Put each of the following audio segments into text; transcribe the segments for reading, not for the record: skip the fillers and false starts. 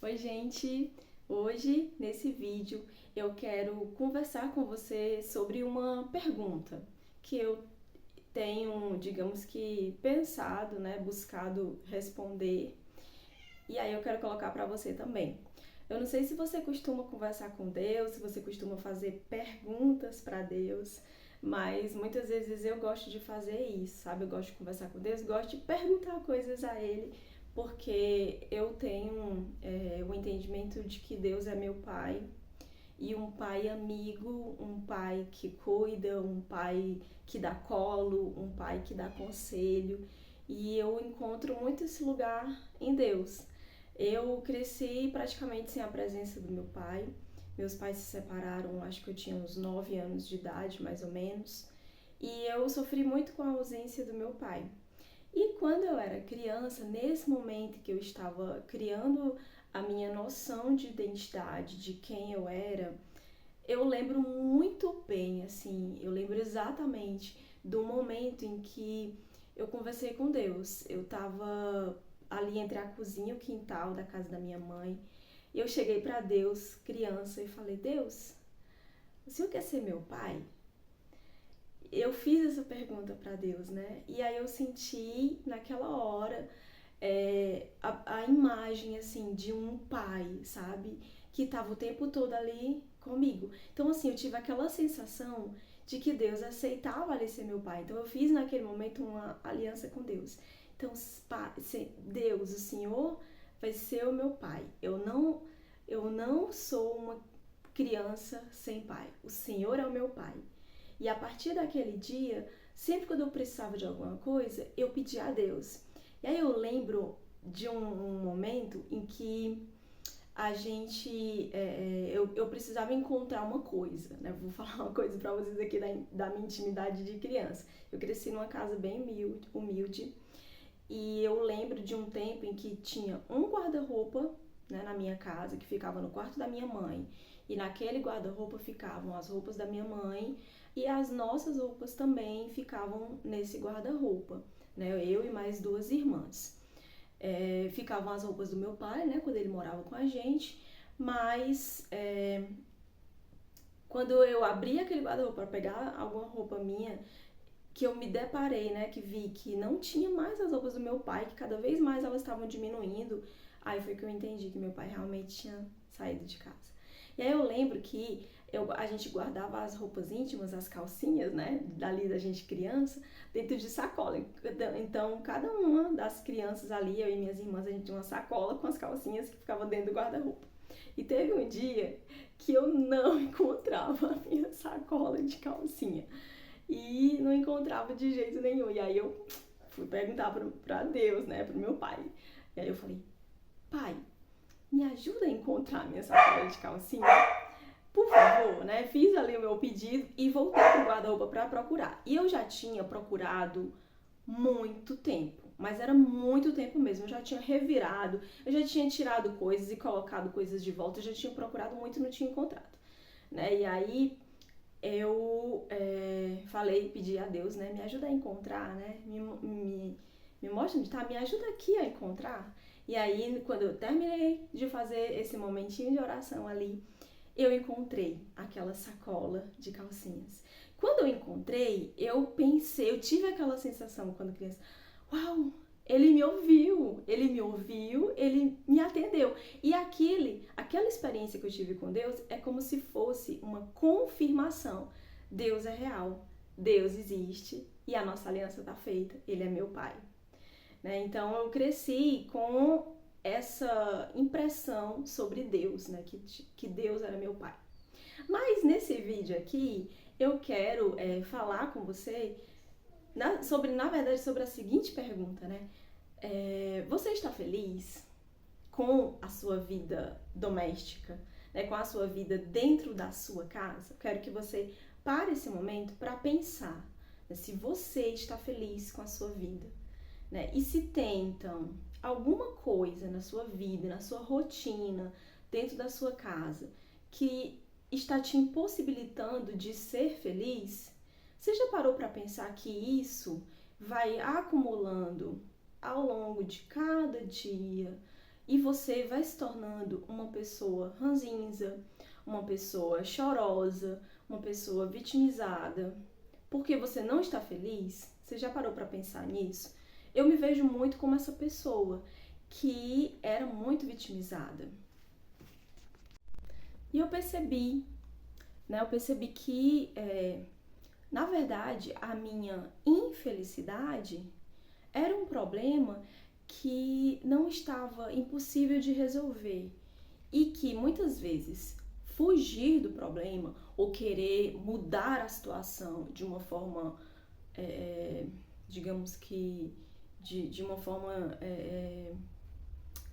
Oi, gente! Hoje, nesse vídeo, eu quero conversar com você sobre uma pergunta que eu tenho, digamos que, pensado, né, buscado responder, e aí eu quero colocar para você também. Eu não sei se você costuma conversar com Deus, se você costuma fazer perguntas para Deus, mas muitas vezes eu gosto de fazer isso, sabe? Eu gosto de conversar com Deus, gosto de perguntar coisas a Ele, porque eu tenho o entendimento de que Deus é meu Pai, e um pai amigo, um pai que cuida, um pai que dá colo, um pai que dá conselho. E eu encontro muito esse lugar em Deus. Eu cresci praticamente sem a presença do meu pai. Meus pais se separaram, acho que eu tinha uns 9 anos de idade, mais ou menos. E eu sofri muito com a ausência do meu pai. E quando eu era criança, nesse momento que eu estava criando a minha noção de identidade, de quem eu era, eu lembro muito bem, assim, eu lembro exatamente do momento em que eu conversei com Deus. Eu estava ali entre a cozinha e o quintal da casa da minha mãe, e eu cheguei para Deus, criança, e falei: Deus, o Senhor quer ser meu pai? Eu fiz essa pergunta para Deus, né? E aí eu senti naquela hora a imagem, assim, de um pai, sabe? Que tava o tempo todo ali comigo. Então, assim, eu tive aquela sensação de que Deus aceitava ali ser meu pai. Então, eu fiz naquele momento uma aliança com Deus. Então, Deus, o Senhor vai ser o meu pai. Eu não sou uma criança sem pai. O Senhor é o meu pai. E a partir daquele dia, sempre quando eu precisava de alguma coisa, eu pedia a Deus. E aí eu lembro de um momento em que eu precisava encontrar uma coisa, né? Vou falar uma coisa pra vocês aqui da minha intimidade de criança. Eu cresci numa casa bem humilde, e eu lembro de um tempo em que tinha um guarda-roupa, né, na minha casa, que ficava no quarto da minha mãe. E naquele guarda-roupa ficavam as roupas da minha mãe, e as nossas roupas também ficavam nesse guarda-roupa, né? Eu e mais duas irmãs. Ficavam as roupas do meu pai, né, quando ele morava com a gente, mas quando eu abri aquele guarda-roupa para pegar alguma roupa minha, que eu me deparei, né, que vi que não tinha mais as roupas do meu pai, que cada vez mais elas estavam diminuindo, aí foi que eu entendi que meu pai realmente tinha saído de casa. E aí eu lembro que a gente guardava as roupas íntimas, as calcinhas, né, dali da gente criança, dentro de sacola. Então, cada uma das crianças ali, eu e minhas irmãs, a gente tinha uma sacola com as calcinhas que ficavam dentro do guarda-roupa. E teve um dia que eu não encontrava a minha sacola de calcinha. E não encontrava de jeito nenhum. E aí eu fui perguntar pra Deus, né, pro meu pai. E aí eu falei: pai, me ajuda a encontrar minha sacola de calcinha? Por favor, né? Fiz ali o meu pedido e voltei pro guarda-roupa pra procurar. E eu já tinha procurado muito tempo, mas era muito tempo mesmo. Eu já tinha revirado, eu já tinha tirado coisas e colocado coisas de volta, eu já tinha procurado muito e não tinha encontrado, né? E aí eu falei, pedi a Deus, né? Me ajuda a encontrar, né? Me mostra onde tá, me ajuda aqui a encontrar. E aí, quando eu terminei de fazer esse momentinho de oração ali, eu encontrei aquela sacola de calcinhas. Quando eu encontrei, eu pensei, eu tive aquela sensação quando criança: uau, ele me atendeu. E aquela experiência que eu tive com Deus é como se fosse uma confirmação. Deus é real, Deus existe e a nossa aliança está feita, Ele é meu Pai. Né? Então eu cresci com essa impressão sobre Deus, né? Que Deus era meu Pai. Mas nesse vídeo aqui eu quero falar com você na verdade, sobre a seguinte pergunta, né? Você está feliz com a sua vida doméstica, né? Com a sua vida dentro da sua casa? Eu quero que você pare esse momento para pensar, né, se você está feliz com a sua vida, né? E se tem, então, alguma coisa na sua vida, na sua rotina, dentro da sua casa, que está te impossibilitando de ser feliz, você já parou para pensar que isso vai acumulando ao longo de cada dia e você vai se tornando uma pessoa ranzinza, uma pessoa chorosa, uma pessoa vitimizada, porque você não está feliz? Você já parou para pensar nisso? Eu me vejo muito como essa pessoa que era muito vitimizada. E eu percebi, né? Eu percebi que, na verdade, a minha infelicidade era um problema que não estava impossível de resolver e que muitas vezes fugir do problema ou querer mudar a situação de uma forma, digamos que de uma forma,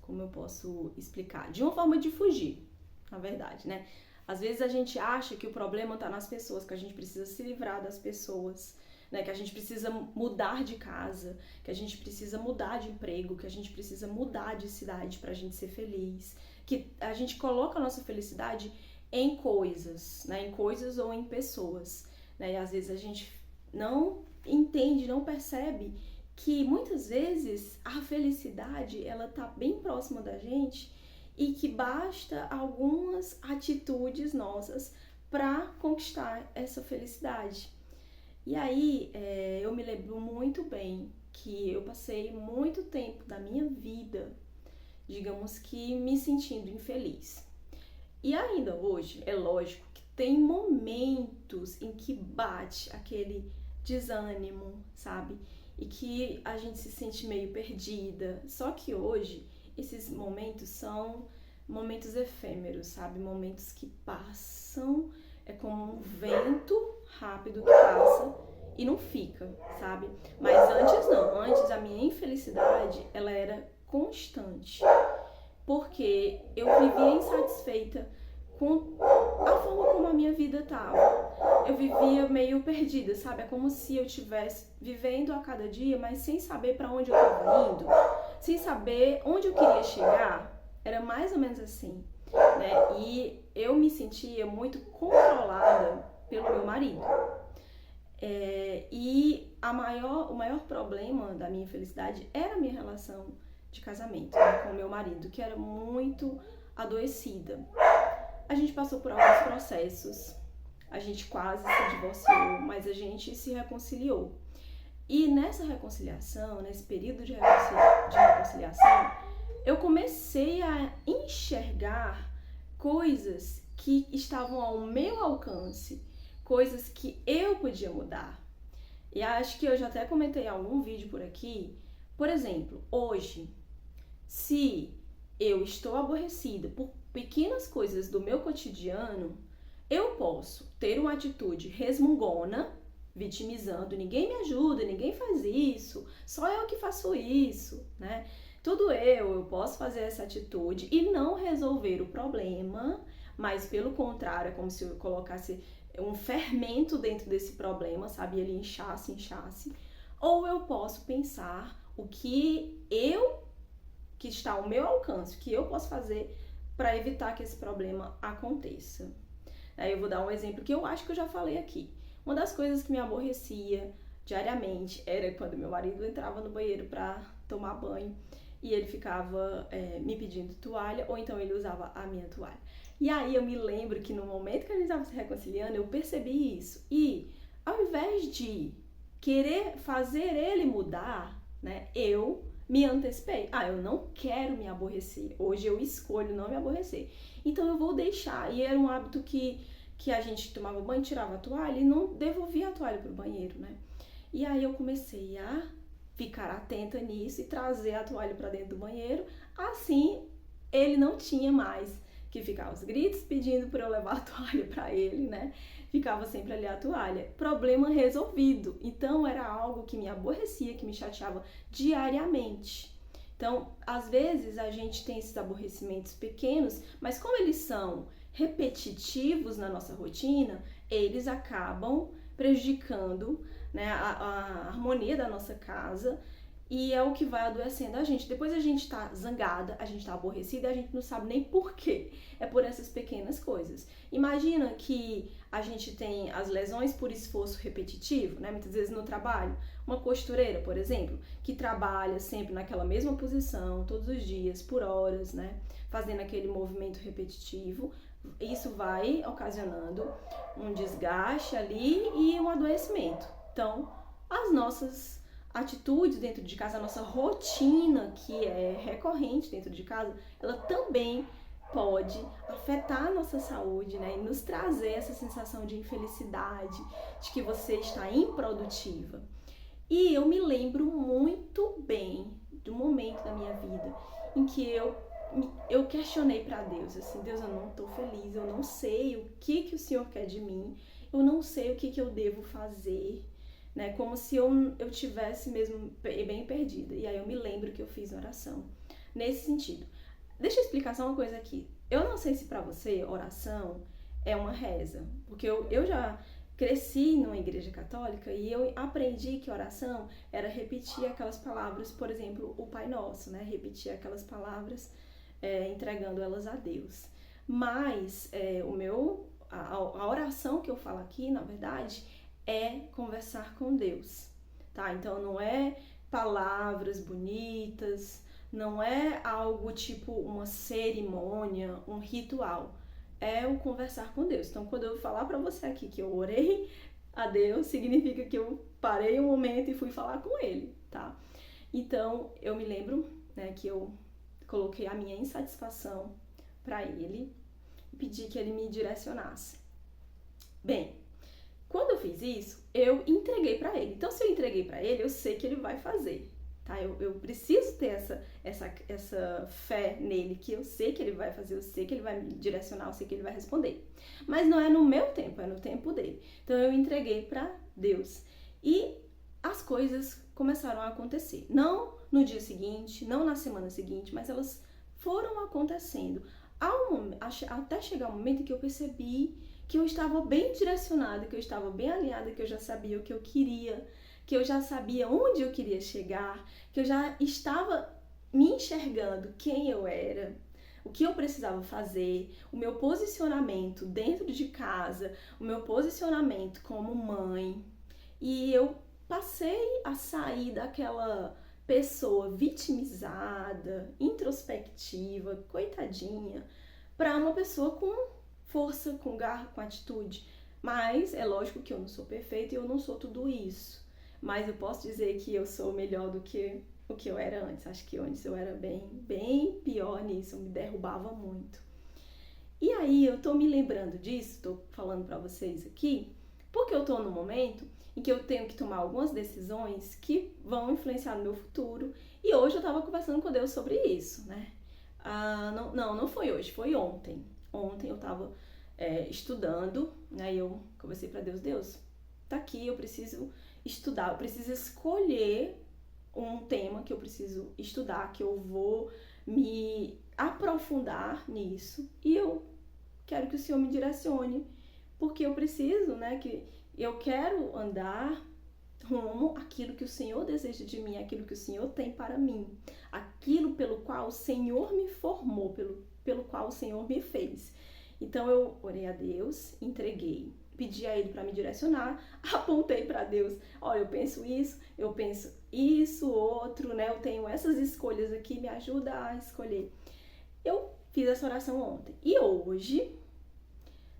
como eu posso explicar? De uma forma de fugir, na verdade, né? Às vezes a gente acha que o problema está nas pessoas, que a gente precisa se livrar das pessoas, né? Que a gente precisa mudar de casa, que a gente precisa mudar de emprego, que a gente precisa mudar de cidade para a gente ser feliz, que a gente coloca a nossa felicidade em coisas, né? Em coisas ou em pessoas, né? E às vezes a gente não entende, não percebe que muitas vezes a felicidade ela tá bem próxima da gente e que basta algumas atitudes nossas para conquistar essa felicidade. E aí eu me lembro muito bem que eu passei muito tempo da minha vida, digamos que me sentindo infeliz. E ainda hoje, é lógico que tem momentos em que bate aquele desânimo, sabe? E que a gente se sente meio perdida. Só que hoje, esses momentos são momentos efêmeros, sabe? Momentos que passam, é como um vento rápido que passa e não fica, sabe? Mas antes não, antes a minha infelicidade, ela era constante. Porque eu vivia insatisfeita com a forma como a minha vida estava. Eu vivia meio perdida, sabe? É como se eu estivesse vivendo a cada dia, mas sem saber para onde eu estava indo, sem saber onde eu queria chegar. Era mais ou menos assim, né? E eu me sentia muito controlada pelo meu marido. E o maior problema da minha infelicidade era a minha relação de casamento, né, com o meu marido, que era muito adoecida. A gente passou por alguns processos, a gente quase se divorciou, mas a gente se reconciliou. E nessa reconciliação, nesse período de reconciliação, eu comecei a enxergar coisas que estavam ao meu alcance, coisas que eu podia mudar. E acho que eu já até comentei em algum vídeo por aqui. Por exemplo, hoje, se eu estou aborrecida por pequenas coisas do meu cotidiano, eu posso ter uma atitude resmungona, vitimizando, ninguém me ajuda, ninguém faz isso, só eu que faço isso, né? Tudo eu posso fazer essa atitude e não resolver o problema, mas pelo contrário, é como se eu colocasse um fermento dentro desse problema, sabe? Ele inchasse. Ou eu posso pensar o que está ao meu alcance, o que eu posso fazer para evitar que esse problema aconteça. Aí eu vou dar um exemplo que eu acho que eu já falei aqui. Uma das coisas que me aborrecia diariamente era quando meu marido entrava no banheiro para tomar banho e ele ficava me pedindo toalha, ou então ele usava a minha toalha. E aí eu me lembro que no momento que a gente estava se reconciliando, eu percebi isso. E ao invés de querer fazer ele mudar, né, eu me antecipei. Eu não quero me aborrecer. Hoje eu escolho não me aborrecer. Então eu vou deixar. E era um hábito que a gente tomava banho, tirava a toalha e não devolvia a toalha pro banheiro, né? E aí eu comecei a ficar atenta nisso e trazer a toalha para dentro do banheiro. Assim, ele não tinha mais que ficar aos gritos pedindo para eu levar a toalha para ele, né? Ficava sempre ali a toalha. Problema resolvido. Então, era algo que me aborrecia, que me chateava diariamente. Então, às vezes, a gente tem esses aborrecimentos pequenos, mas como eles são repetitivos na nossa rotina, eles acabam prejudicando, né, a harmonia da nossa casa e é o que vai adoecendo a gente. Depois a gente tá zangada, a gente tá aborrecida, a gente não sabe nem por quê. É por essas pequenas coisas. Imagina que a gente tem as lesões por esforço repetitivo, né? Muitas vezes no trabalho. Uma costureira, por exemplo, que trabalha sempre naquela mesma posição, todos os dias, por horas, né? Fazendo aquele movimento repetitivo. Isso vai ocasionando um desgaste ali e um adoecimento. Então, as nossas atitudes dentro de casa, a nossa rotina que é recorrente dentro de casa, ela também pode afetar a nossa saúde, né? E nos trazer essa sensação de infelicidade, de que você está improdutiva. E eu me lembro muito bem do momento da minha vida em que eu questionei para Deus, assim, Deus, eu não estou feliz, eu não sei o que o Senhor quer de mim, eu não sei o que eu devo fazer, né? Como se eu tivesse mesmo bem perdida. E aí eu me lembro que eu fiz oração nesse sentido. Deixa eu explicar só uma coisa aqui. Eu não sei se para você oração é uma reza, porque eu já cresci numa igreja católica e eu aprendi que oração era repetir aquelas palavras, por exemplo, o Pai Nosso, né? Repetir aquelas palavras entregando elas a Deus. Mas a oração que eu falo aqui, na verdade, é conversar com Deus, tá? Então não é palavras bonitas, não é algo tipo uma cerimônia, um ritual. É o conversar com Deus. Então, quando eu falar para você aqui que eu orei a Deus, significa que eu parei um momento e fui falar com Ele, tá? Então, eu me lembro, né, que eu coloquei a minha insatisfação para Ele e pedi que Ele me direcionasse. Bem, quando eu fiz isso, eu entreguei para Ele. Então, se eu entreguei para Ele, eu sei que Ele vai fazer. Tá? Eu preciso ter essa fé nele, que eu sei que ele vai fazer, eu sei que ele vai me direcionar, eu sei que ele vai responder. Mas não é no meu tempo, é no tempo dele. Então eu entreguei para Deus. E as coisas começaram a acontecer. Não no dia seguinte, não na semana seguinte, mas elas foram acontecendo. Até chegar um momento em que eu percebi que eu estava bem direcionada, que eu estava bem alinhada, que eu já sabia o que eu queria, que eu já sabia onde eu queria chegar, que eu já estava me enxergando quem eu era, o que eu precisava fazer, o meu posicionamento dentro de casa, o meu posicionamento como mãe. E eu passei a sair daquela pessoa vitimizada, introspectiva, coitadinha, para uma pessoa com força, com garra, com atitude. Mas é lógico que eu não sou perfeita e eu não sou tudo isso. Mas eu posso dizer que eu sou melhor do que o que eu era antes. Acho que antes eu era bem pior nisso, eu me derrubava muito. E aí eu tô me lembrando disso, tô falando pra vocês aqui, porque eu tô num momento em que eu tenho que tomar algumas decisões que vão influenciar no meu futuro. E hoje eu tava conversando com Deus sobre isso, né? Não foi hoje, foi ontem. Ontem eu tava estudando, aí eu conversei pra Deus, tá aqui, eu preciso estudar, eu preciso escolher um tema que eu preciso estudar, que eu vou me aprofundar nisso e eu quero que o Senhor me direcione, porque eu preciso, né, que eu quero andar rumo àquilo que o Senhor deseja de mim, aquilo que o Senhor tem para mim, aquilo pelo qual o Senhor me formou, pelo qual o Senhor me fez. Então eu orei a Deus, entreguei, pedi a Ele para me direcionar, apontei para Deus, olha, eu penso isso, outro, né? Eu tenho essas escolhas aqui, me ajuda a escolher. Eu fiz essa oração ontem. E hoje,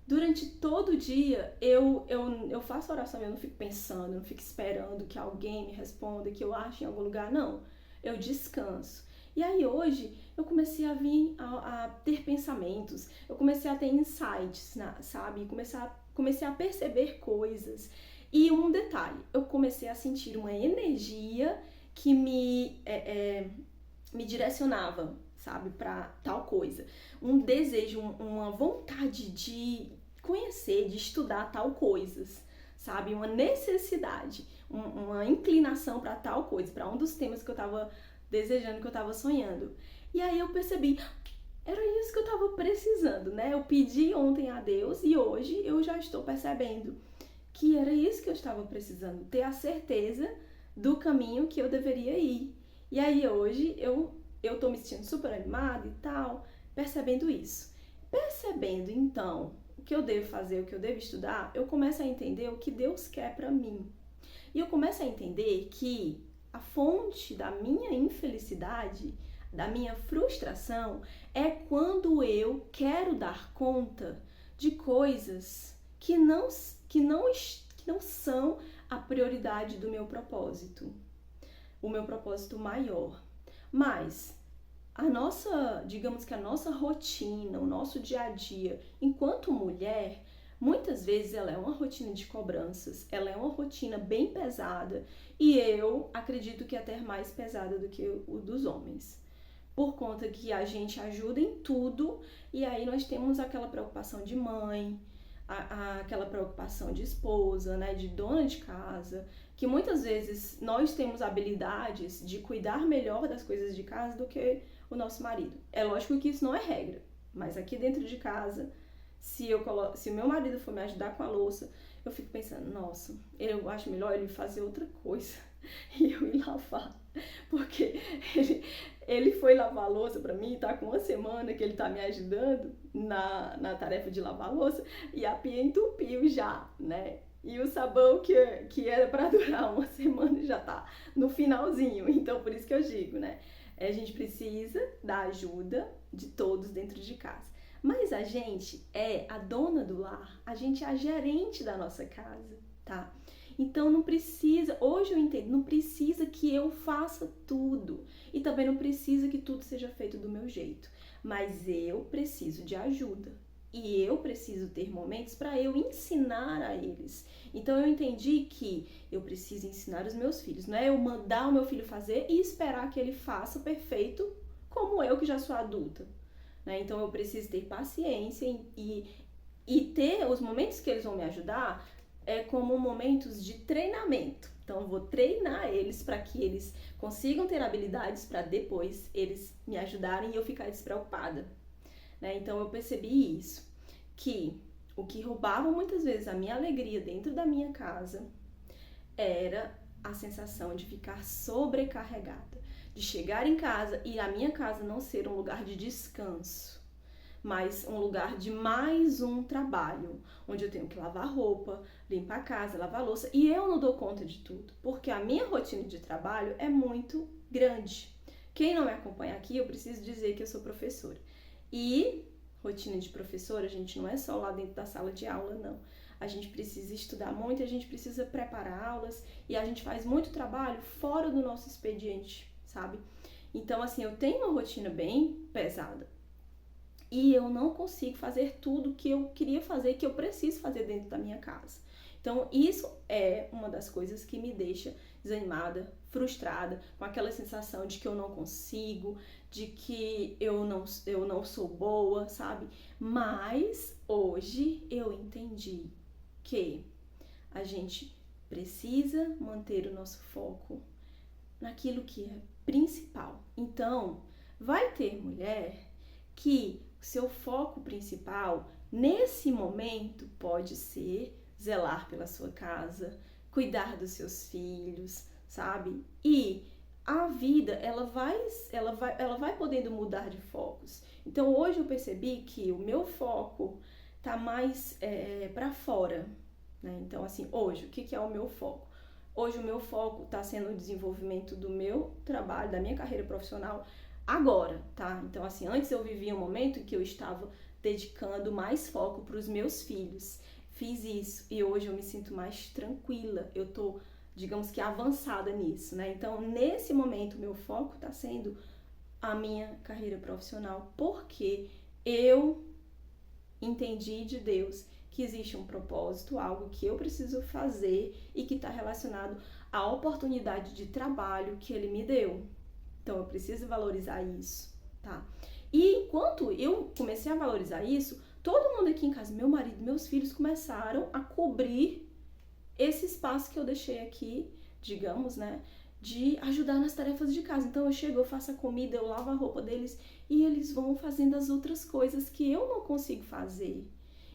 durante todo o dia, eu faço oração, eu não fico pensando, eu não fico esperando que alguém me responda, que eu ache em algum lugar, não. Eu descanso. E aí hoje eu comecei a vir a ter pensamentos, eu comecei a ter insights, sabe? Comecei a perceber coisas. E um detalhe, eu comecei a sentir uma energia que me direcionava, sabe, para tal coisa. Um desejo, uma vontade de conhecer, de estudar tal coisas, sabe? Uma necessidade, uma inclinação para tal coisa, para um dos temas que eu estava desejando, que eu estava sonhando. E aí eu percebi, era isso que eu estava precisando, né? Eu pedi ontem a Deus e hoje eu já estou percebendo que era isso que eu estava precisando, ter a certeza do caminho que eu deveria ir. E aí hoje eu tô me sentindo super animada e tal, percebendo isso. Percebendo então o que eu devo fazer, o que eu devo estudar, eu começo a entender o que Deus quer para mim. E eu começo a entender que a fonte da minha infelicidade, da minha frustração, é quando eu quero dar conta de coisas que não são a prioridade do meu propósito, o meu propósito maior. Mas digamos que a nossa rotina, o nosso dia a dia, enquanto mulher, muitas vezes ela é uma rotina de cobranças, ela é uma rotina bem pesada e eu acredito que até mais pesada do que o dos homens. Por conta que a gente ajuda em tudo e aí nós temos aquela preocupação de mãe, aquela preocupação de esposa, né, de dona de casa, que muitas vezes nós temos habilidades de cuidar melhor das coisas de casa do que o nosso marido. É lógico que isso não é regra, mas aqui dentro de casa, se o meu marido for me ajudar com a louça, eu fico pensando, nossa, eu acho melhor ele fazer outra coisa e eu ir lavar. Porque ele foi lavar a louça pra mim, tá com uma semana que ele tá me ajudando na tarefa de lavar a louça e a pia entupiu já, né? E o sabão que era pra durar uma semana já tá no finalzinho. Então, por isso que eu digo, né? A gente precisa da ajuda de todos dentro de casa. Mas a gente é a dona do lar, a gente é a gerente da nossa casa, tá? Então não precisa, hoje eu entendo, não precisa que eu faça tudo e também não precisa que tudo seja feito do meu jeito, mas eu preciso de ajuda e eu preciso ter momentos para eu ensinar a eles. Então eu entendi que eu preciso ensinar os meus filhos, não é eu mandar o meu filho fazer e esperar que ele faça perfeito como eu que já sou adulta, né? Então eu preciso ter paciência e ter os momentos que eles vão me ajudar como momentos de treinamento. Então, eu vou treinar eles para que eles consigam ter habilidades para depois eles me ajudarem e eu ficar despreocupada, né? Então, eu percebi isso, que o que roubava muitas vezes a minha alegria dentro da minha casa era a sensação de ficar sobrecarregada, de chegar em casa e a minha casa não ser um lugar de descanso, mas um lugar de mais um trabalho, onde eu tenho que lavar roupa, limpar a casa, lavar a louça, e eu não dou conta de tudo, porque a minha rotina de trabalho é muito grande. Quem não me acompanha aqui, eu preciso dizer que eu sou professora. E rotina de professora, a gente não é só lá dentro da sala de aula, não. A gente precisa estudar muito, a gente precisa preparar aulas, e a gente faz muito trabalho fora do nosso expediente, sabe? Então, assim, eu tenho uma rotina bem pesada. E eu não consigo fazer tudo que eu queria fazer, que eu preciso fazer dentro da minha casa. Então, isso é uma das coisas que me deixa desanimada, frustrada, com aquela sensação de que eu não consigo, de que eu não sou boa, sabe? Mas hoje eu entendi que a gente precisa manter o nosso foco naquilo que é principal. Então, vai ter mulher que seu foco principal nesse momento pode ser zelar pela sua casa, cuidar dos seus filhos, sabe? E a vida, ela vai podendo mudar de focos. Então hoje eu percebi que o meu foco tá mais para fora, né? Então assim, hoje, o que é o meu foco? Hoje o meu foco está sendo o desenvolvimento do meu trabalho, da minha carreira profissional, agora, tá? Então, assim, antes eu vivia um momento em que eu estava dedicando mais foco para os meus filhos. Fiz isso e hoje eu me sinto mais tranquila. Eu tô, digamos que, avançada nisso, né? Então, nesse momento, o meu foco está sendo a minha carreira profissional, porque eu entendi de Deus que existe um propósito, algo que eu preciso fazer e que está relacionado à oportunidade de trabalho que Ele me deu. Então, eu preciso valorizar isso, tá? E enquanto eu comecei a valorizar isso, todo mundo aqui em casa, meu marido, meus filhos, começaram a cobrir esse espaço que eu deixei aqui, digamos, né? De ajudar nas tarefas de casa. Então, eu chego, eu faço a comida, eu lavo a roupa deles e eles vão fazendo as outras coisas que eu não consigo fazer.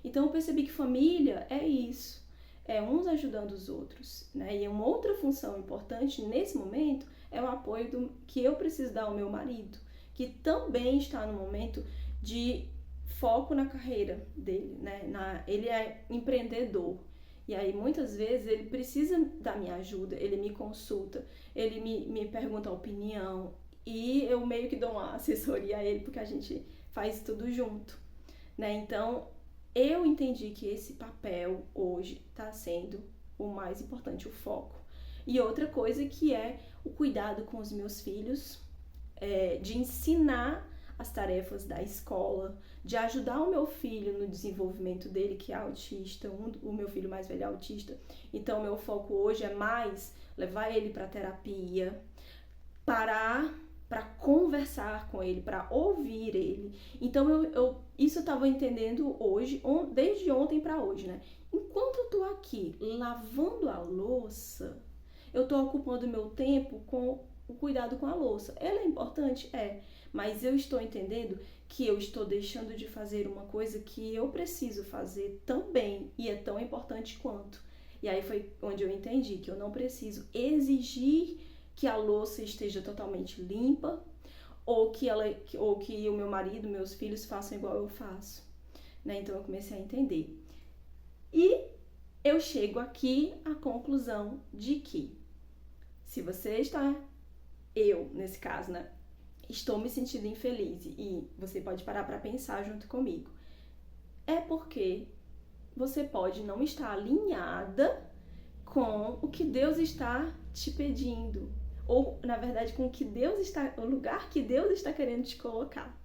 Então, eu percebi que família é isso. É uns ajudando os outros, né? E uma outra função importante nesse momento é é o apoio que eu preciso dar ao meu marido, que também está no momento de foco na carreira dele, né? Ele é empreendedor. E aí, muitas vezes, ele precisa da minha ajuda, ele me consulta, ele me pergunta a opinião, e eu meio que dou uma assessoria a ele, porque a gente faz tudo junto, né? Então, eu entendi que esse papel hoje está sendo o mais importante, o foco. E outra coisa que é o cuidado com os meus filhos, de ensinar as tarefas da escola, de ajudar o meu filho no desenvolvimento dele, que é autista, o meu filho mais velho é autista. Então, meu foco hoje é mais levar ele para terapia, parar para conversar com ele, para ouvir ele. Então, isso eu estava entendendo hoje, desde ontem para hoje, né? Enquanto eu tô aqui lavando a louça, eu tô ocupando meu tempo com o cuidado com a louça. Ela é importante? É. Mas eu estou entendendo que eu estou deixando de fazer uma coisa que eu preciso fazer também e é tão importante quanto. E aí foi onde eu entendi que eu não preciso exigir que a louça esteja totalmente limpa ou que o meu marido, meus filhos façam igual eu faço, né? Então eu comecei a entender. E eu chego aqui à conclusão de que se você eu nesse caso, né? Estou me sentindo infeliz e você pode parar para pensar junto comigo. É porque você pode não estar alinhada com o que Deus está te pedindo. Ou, na verdade, com o lugar que Deus está querendo te colocar.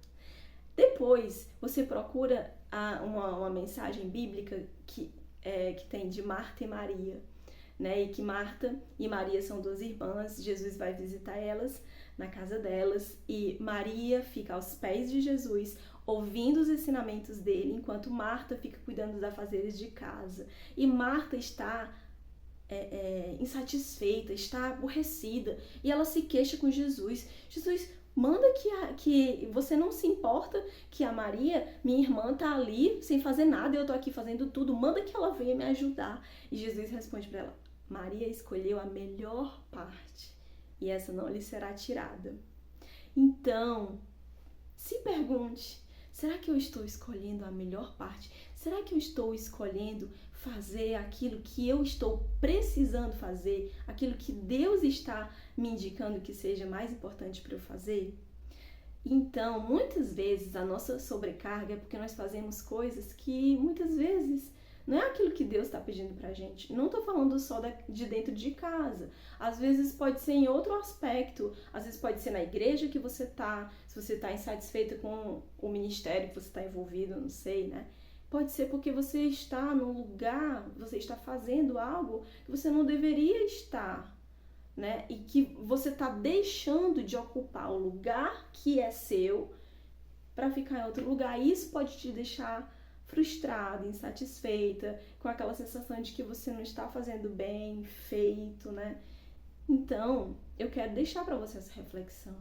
Depois, você procura uma mensagem bíblica que tem de Marta e Maria, né? E que Marta e Maria são duas irmãs, Jesus vai visitar elas na casa delas e Maria fica aos pés de Jesus, ouvindo os ensinamentos dele, enquanto Marta fica cuidando dos afazeres de casa. E Marta está insatisfeita, está aborrecida e ela se queixa com Jesus. Jesus, manda que você não se importa que a Maria, minha irmã, tá ali sem fazer nada e eu tô aqui fazendo tudo, manda que ela venha me ajudar. E Jesus responde para ela, Maria escolheu a melhor parte e essa não lhe será tirada. Então, se pergunte, será que eu estou escolhendo a melhor parte? Será que eu estou escolhendo fazer aquilo que eu estou precisando fazer? Aquilo que Deus está me indicando que seja mais importante para eu fazer? Então, muitas vezes a nossa sobrecarga é porque nós fazemos coisas que muitas vezes não é aquilo que Deus está pedindo pra gente. Não tô falando só de dentro de casa. Às vezes pode ser em outro aspecto. Às vezes pode ser na igreja que você tá. Se você tá insatisfeita com o ministério que você tá envolvido, não sei, né? Pode ser porque você está num lugar, você está fazendo algo que você não deveria estar, né? E que você tá deixando de ocupar o lugar que é seu para ficar em outro lugar. Isso pode te deixar frustrada, insatisfeita, com aquela sensação de que você não está fazendo bem feito, né? Então, eu quero deixar para você essa reflexão,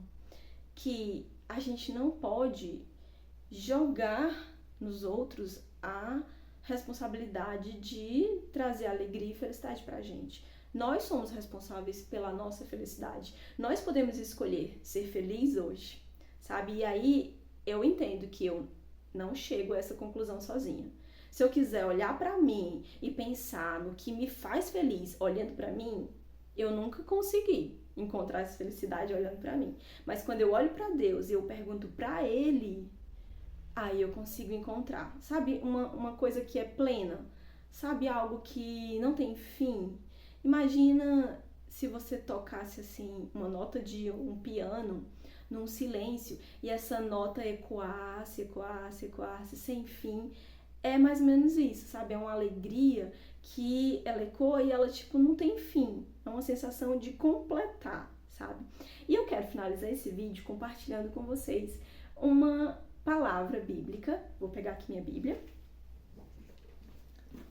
que a gente não pode jogar nos outros a responsabilidade de trazer alegria e felicidade pra gente. Nós somos responsáveis pela nossa felicidade. Nós podemos escolher ser feliz hoje, sabe? E aí, eu entendo que eu não chego a essa conclusão sozinha. Se eu quiser olhar pra mim e pensar no que me faz feliz olhando pra mim, eu nunca consegui encontrar essa felicidade olhando pra mim. Mas quando eu olho pra Deus e eu pergunto pra Ele, aí eu consigo encontrar. Sabe, uma coisa que é plena? Sabe, algo que não tem fim? Imagina se você tocasse assim uma nota de um piano num silêncio e essa nota ecoasse sem fim. É mais ou menos isso, sabe? É uma alegria que ela ecoa e ela tipo não tem fim. É uma sensação de completar, sabe? E eu quero finalizar esse vídeo compartilhando com vocês uma palavra bíblica. Vou pegar aqui minha Bíblia,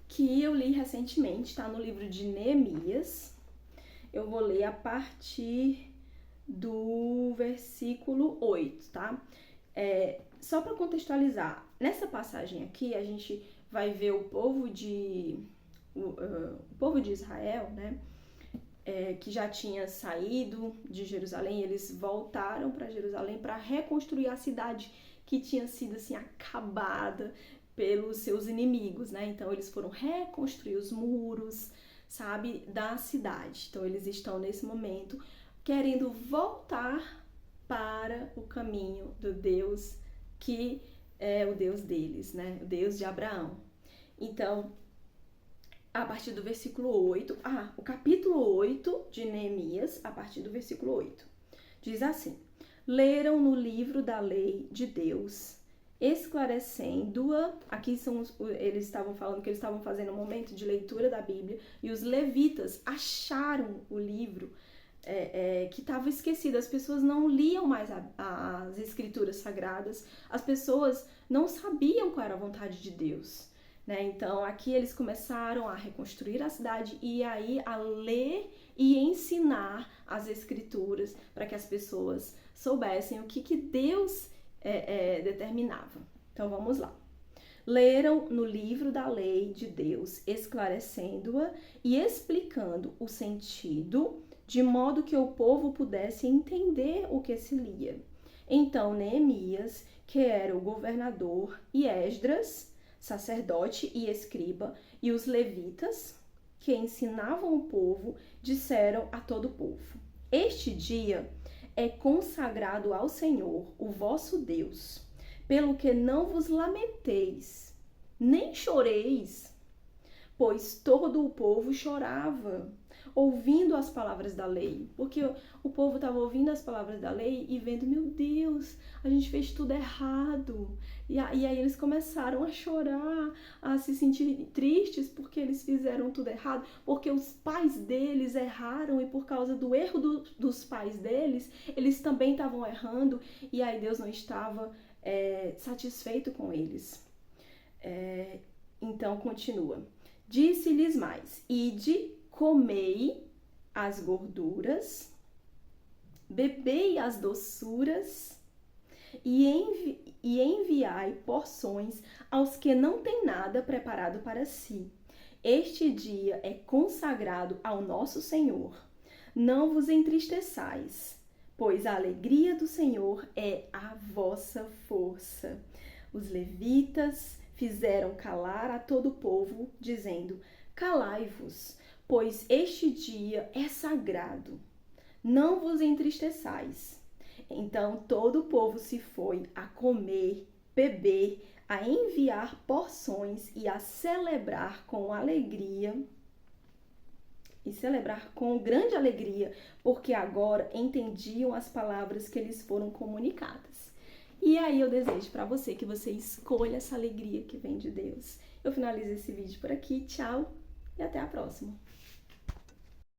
que eu li recentemente, tá no livro de Neemias. Eu vou ler a partir do versículo 8, tá? Só para contextualizar, nessa passagem aqui a gente vai ver o povo de Israel, né? que já tinha saído de Jerusalém, eles voltaram para Jerusalém para reconstruir a cidade que tinha sido assim acabada pelos seus inimigos, né? Então eles foram reconstruir os muros, sabe, da cidade. Então eles estão nesse momento querendo voltar para o caminho do Deus que é o Deus deles, né? O Deus de Abraão. Então, a partir do versículo 8, o capítulo 8 de Neemias, a partir do versículo 8, diz assim: leram no livro da lei de Deus, esclarecendo-a. Aqui eles estavam falando que eles estavam fazendo um momento de leitura da Bíblia e os levitas acharam o livro que estava esquecido. As pessoas não liam mais as escrituras sagradas, as pessoas não sabiam qual era a vontade de Deus. Né? Então aqui eles começaram a reconstruir a cidade e aí a ler e ensinar as escrituras para que as pessoas soubessem o que Deus determinava. Então vamos lá. Leram no livro da lei de Deus, esclarecendo-a e explicando o sentido, de modo que o povo pudesse entender o que se lia. Então Neemias, que era o governador, e Esdras, sacerdote e escriba, e os levitas, que ensinavam o povo, disseram a todo o povo: este dia é consagrado ao Senhor, o vosso Deus, pelo que não vos lamenteis, nem choreis, pois todo o povo chorava, ouvindo as palavras da lei, porque o povo estava ouvindo as palavras da lei e vendo, meu Deus, a gente fez tudo errado. E aí eles começaram a chorar, a se sentir tristes porque eles fizeram tudo errado, porque os pais deles erraram e por causa do erro dos pais deles, eles também estavam errando e aí Deus não estava satisfeito com eles. Então continua. Disse-lhes mais: ide, comei as gorduras, bebei as doçuras e enviai porções aos que não têm nada preparado para si. Este dia é consagrado ao nosso Senhor. Não vos entristeçais, pois a alegria do Senhor é a vossa força. Os levitas fizeram calar a todo o povo, dizendo: calai-vos, pois este dia é sagrado. Não vos entristeçais. Então todo o povo se foi a comer, beber, a enviar porções e a celebrar com alegria, e celebrar com grande alegria, porque agora entendiam as palavras que lhes foram comunicadas. E aí eu desejo para você que você escolha essa alegria que vem de Deus. Eu finalizo esse vídeo por aqui. Tchau e até a próxima.